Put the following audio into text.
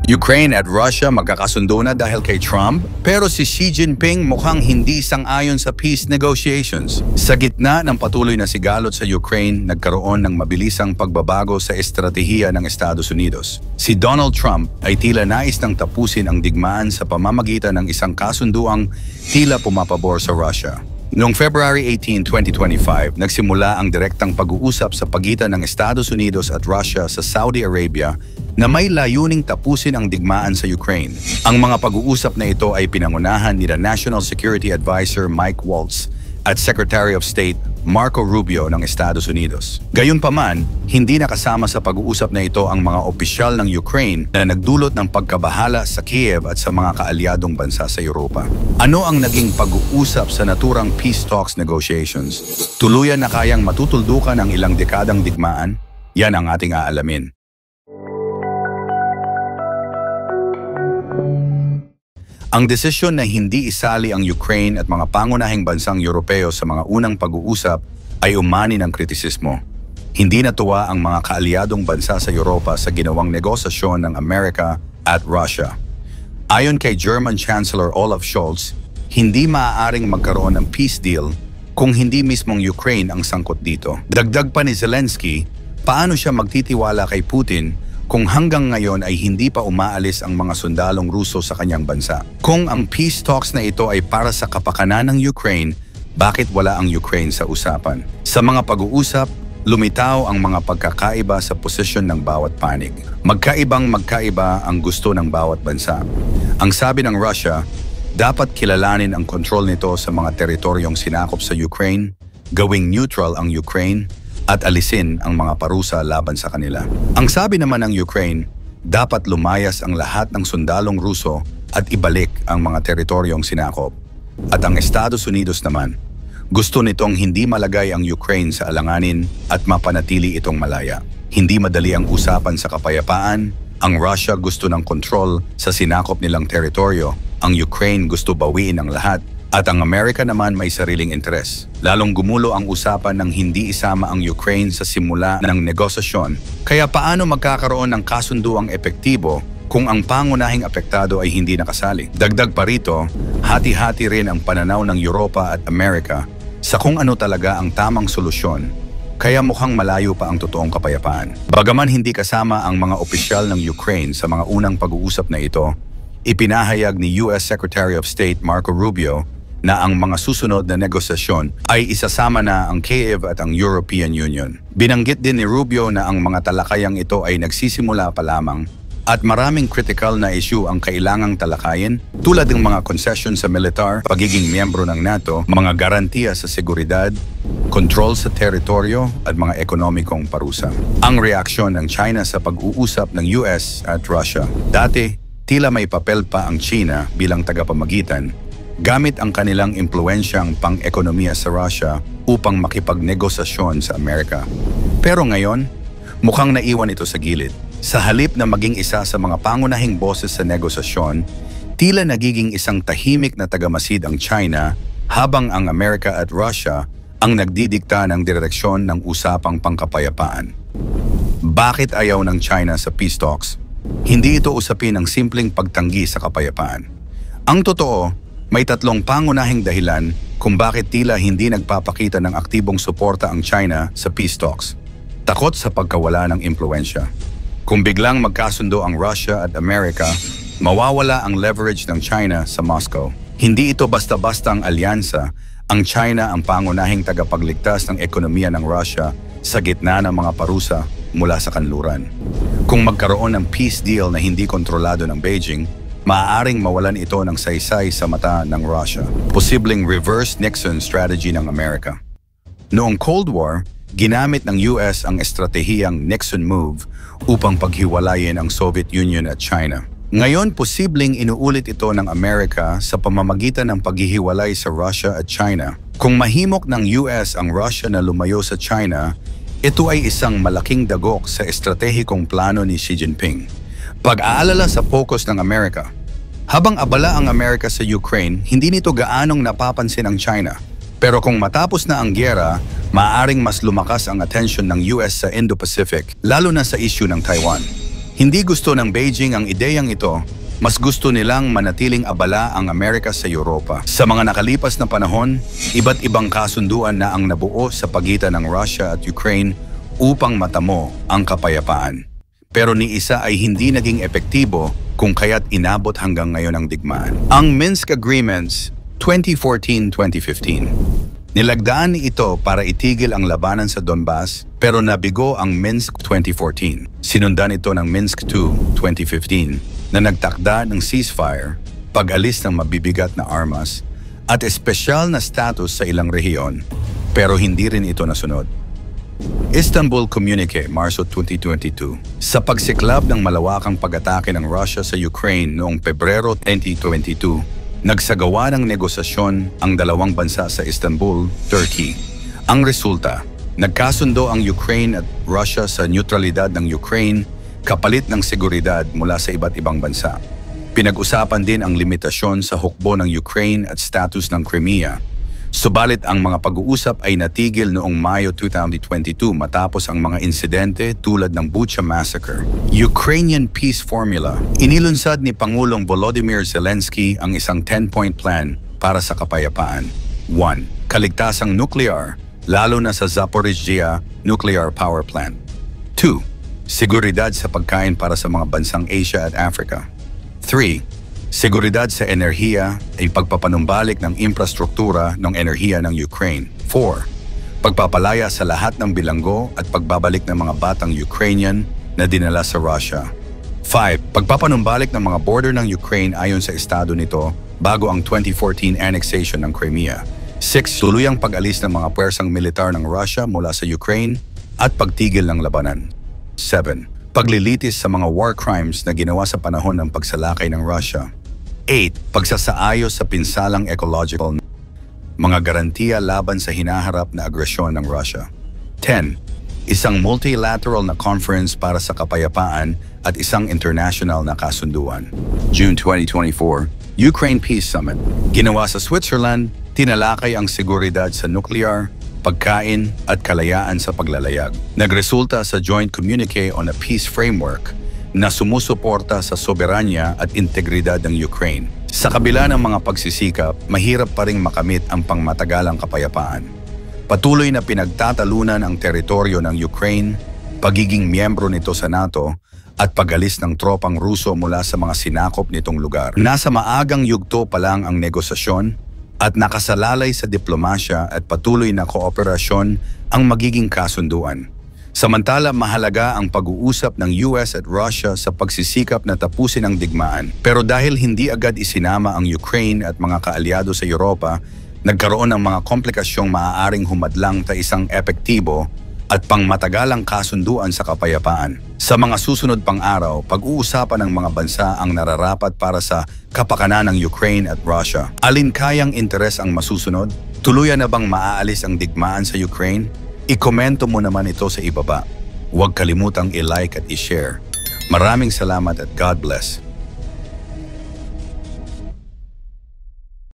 Ukraine at Russia magkakasundo na dahil kay Trump, pero si Xi Jinping mukhang hindi sang-ayon sa peace negotiations. Sa gitna ng patuloy na sigalot sa Ukraine, nagkaroon ng mabilisang pagbabago sa estratehiya ng Estados Unidos. Si Donald Trump ay tila nais nang tapusin ang digmaan sa pamamagitan ng isang kasunduang tila pumapabor sa Russia. Noong February 18, 2025, nagsimula ang direktang pag-uusap sa pagitan ng Estados Unidos at Russia sa Saudi Arabia na may layuning tapusin ang digmaan sa Ukraine. Ang mga pag-uusap na ito ay pinangunahan ni National Security Advisor Mike Waltz at Secretary of State Marco Rubio ng Estados Unidos. Gayunpaman, hindi nakasama sa pag-uusap na ito ang mga opisyal ng Ukraine na nagdulot ng pagkabahala sa Kiev at sa mga kaalyadong bansa sa Europa. Ano ang naging pag-uusap sa naturang peace talks negotiations? Tuluyan na kayang matutuldukan ang ilang dekadang digmaan? Yan ang ating aalamin. Ang desisyon na hindi isali ang Ukraine at mga pangunahing bansang Europeo sa mga unang pag-uusap ay umani ng kritisismo. Hindi natuwa ang mga kaalyadong bansa sa Europa sa ginawang negosasyon ng Amerika at Russia. Ayon kay German Chancellor Olaf Scholz, hindi maaaring magkaroon ng peace deal kung hindi mismong Ukraine ang sangkot dito. Dagdag pa ni Zelensky, paano siya magtitiwala kay Putin kung hanggang ngayon ay hindi pa umaalis ang mga sundalong Ruso sa kanyang bansa. Kung ang peace talks na ito ay para sa kapakanan ng Ukraine, bakit wala ang Ukraine sa usapan? Sa mga pag-uusap, lumitaw ang mga pagkakaiba sa posisyon ng bawat panig. Magkaiba ang gusto ng bawat bansa. Ang sabi ng Russia, dapat kilalanin ang kontrol nito sa mga teritoryong sinakop sa Ukraine, gawing neutral ang Ukraine, at alisin ang mga parusa laban sa kanila. Ang sabi naman ng Ukraine, dapat lumayas ang lahat ng sundalong Ruso at ibalik ang mga teritoryong sinakop. At ang Estados Unidos naman, gusto nitong hindi malagay ang Ukraine sa alanganin at mapanatili itong malaya. Hindi madali ang usapan sa kapayapaan, ang Russia gusto ng kontrol sa sinakop nilang teritoryo, ang Ukraine gusto bawiin ang lahat, at ang Amerika naman may sariling interes. Lalong gumulo ang usapan ng hindi isama ang Ukraine sa simula ng negosasyon. Kaya paano magkakaroon ng kasunduang epektibo kung ang pangunahing apektado ay hindi nakasali? Dagdag pa rito, hati-hati rin ang pananaw ng Europa at Amerika sa kung ano talaga ang tamang solusyon. Kaya mukhang malayo pa ang totoong kapayapaan. Bagaman hindi kasama ang mga opisyal ng Ukraine sa mga unang pag-uusap na ito, ipinahayag ni US Secretary of State Marco Rubio na ang mga susunod na negosasyon ay isasama na ang Kiev at ang European Union. Binanggit din ni Rubio na ang mga talakayang ito ay nagsisimula pa lamang at maraming critical na issue ang kailangang talakayin tulad ng mga concession sa militar, pagiging miyembro ng NATO, mga garantiya sa seguridad, control sa teritoryo at mga ekonomikong parusa. Ang reaksyon ng China sa pag-uusap ng US at Russia. Dati, tila may papel pa ang China bilang tagapamagitan gamit ang kanilang impluensyang pang-ekonomiya sa Russia upang makipagnegosasyon sa Amerika. Pero ngayon, mukhang naiwan ito sa gilid. Sa halip na maging isa sa mga pangunahing boses sa negosasyon, tila nagiging isang tahimik na tagamasid ang China habang ang Amerika at Russia ang nagdidikta ng direksyon ng usapang pangkapayapaan. Bakit ayaw ng China sa peace talks? Hindi ito usapin ng simpleng pagtanggi sa kapayapaan. Ang totoo, may tatlong pangunahing dahilan kung bakit tila hindi nagpapakita ng aktibong suporta ang China sa peace talks. Takot sa pagkawala ng impluensya. Kung biglang magkasundo ang Russia at Amerika, mawawala ang leverage ng China sa Moscow. Hindi ito basta-basta ang alyansa, ang China ang pangunahing tagapagligtas ng ekonomiya ng Russia sa gitna ng mga parusa mula sa kanluran. Kung magkaroon ng peace deal na hindi kontrolado ng Beijing, maaaring mawalan ito ng saysay sa mata ng Russia. Posibleng reverse Nixon strategy ng Amerika. Noong Cold War, ginamit ng US ang estratehiyang Nixon move upang paghiwalayin ang Soviet Union at China. Ngayon, posibleng inuulit ito ng Amerika sa pamamagitan ng paghihiwalay sa Russia at China. Kung mahimok ng US ang Russia na lumayo sa China, ito ay isang malaking dagok sa estratehikong plano ni Xi Jinping. Pag-aalala sa focus ng Amerika. Habang abala ang Amerika sa Ukraine, hindi nito gaanong napapansin ang China. Pero kung matapos na ang gyera, maaaring mas lumakas ang atensyon ng US sa Indo-Pacific, lalo na sa issue ng Taiwan. Hindi gusto ng Beijing ang ideyang ito, mas gusto nilang manatiling abala ang Amerika sa Europa. Sa mga nakalipas na panahon, iba't ibang kasunduan na ang nabuo sa pagitan ng Russia at Ukraine upang matamo ang kapayapaan. Pero ni isa ay hindi naging epektibo kung kaya't inabot hanggang ngayon ang digmaan. Ang Minsk Agreements 2014-2015. Nilagdaan ni ito para itigil ang labanan sa Donbas pero nabigo ang Minsk 2014. Sinundan ito ng Minsk II 2015 na nagtakda ng ceasefire, pag-alis ng mabibigat na armas at espesyal na status sa ilang rehiyon pero hindi rin ito nasunod. Istanbul Communique, Marso 2022. Sa pagsiklab ng malawakang pag-atake ng Russia sa Ukraine noong Pebrero 2022, nagsagawa ng negosasyon ang dalawang bansa sa Istanbul, Turkey. Ang resulta, nagkasundo ang Ukraine at Russia sa neutralidad ng Ukraine kapalit ng seguridad mula sa iba't ibang bansa. Pinag-usapan din ang limitasyon sa hukbo ng Ukraine at status ng Crimea. Subalit ang mga pag-uusap ay natigil noong Mayo 2022 matapos ang mga insidente tulad ng Bucha Massacre. Ukrainian Peace Formula. Inilunsad ni Pangulong Volodymyr Zelensky ang isang 10-point plan para sa kapayapaan. 1. Kaligtasang nuklear, lalo na sa Zaporizhzhia Nuclear Power Plant. 2. Seguridad sa pagkain para sa mga bansang Asia at Africa. 3. Seguridad sa enerhiya ay pagpapanumbalik ng infrastruktura ng enerhiya ng Ukraine. 4. Pagpapalaya sa lahat ng bilanggo at pagbabalik ng mga batang Ukrainian na dinala sa Russia. 5. Pagpapanumbalik ng mga border ng Ukraine ayon sa estado nito bago ang 2014 annexation ng Crimea. 6. Tuluyang pag-alis ng mga puwersang militar ng Russia mula sa Ukraine at pagtigil ng labanan. 7. Paglilitis sa mga war crimes na ginawa sa panahon ng pagsalakay ng Russia. 8. Pagsasaayos sa pinsalang ecological, mga garantiya laban sa hinaharap na agresyon ng Russia. 10. Isang multilateral na conference para sa kapayapaan at isang international na kasunduan. June 2024, Ukraine Peace Summit. Ginawa sa Switzerland, tinalakay ang seguridad sa nuclear, pagkain at kalayaan sa paglalayag. Nagresulta sa Joint Communique on a Peace Framework na sumusuporta sa soberanya at integridad ng Ukraine. Sa kabila ng mga pagsisikap, mahirap pa ring makamit ang pangmatagalang kapayapaan. Patuloy na pinagtatalunan ang teritoryo ng Ukraine, pagiging miyembro nito sa NATO, at pag-alis ng tropang Ruso mula sa mga sinakop nitong lugar. Nasa maagang yugto pa lang ang negosasyon at nakasalalay sa diplomasya at patuloy na kooperasyon ang magiging kasunduan. Samantala, mahalaga ang pag-uusap ng US at Russia sa pagsisikap na tapusin ang digmaan. Pero dahil hindi agad isinama ang Ukraine at mga kaalyado sa Europa, nagkaroon ng mga komplikasyong maaaring humadlang sa isang epektibo at pangmatagalang kasunduan sa kapayapaan. Sa mga susunod pang araw, pag-uusapan ng mga bansa ang nararapat para sa kapakanan ng Ukraine at Russia. Alin kayang interes ang masusunod? Tuluyan na bang maaalis ang digmaan sa Ukraine? I-komento mo naman ito sa ibaba. Huwag kalimutang i-like at i-share. Maraming salamat at God bless.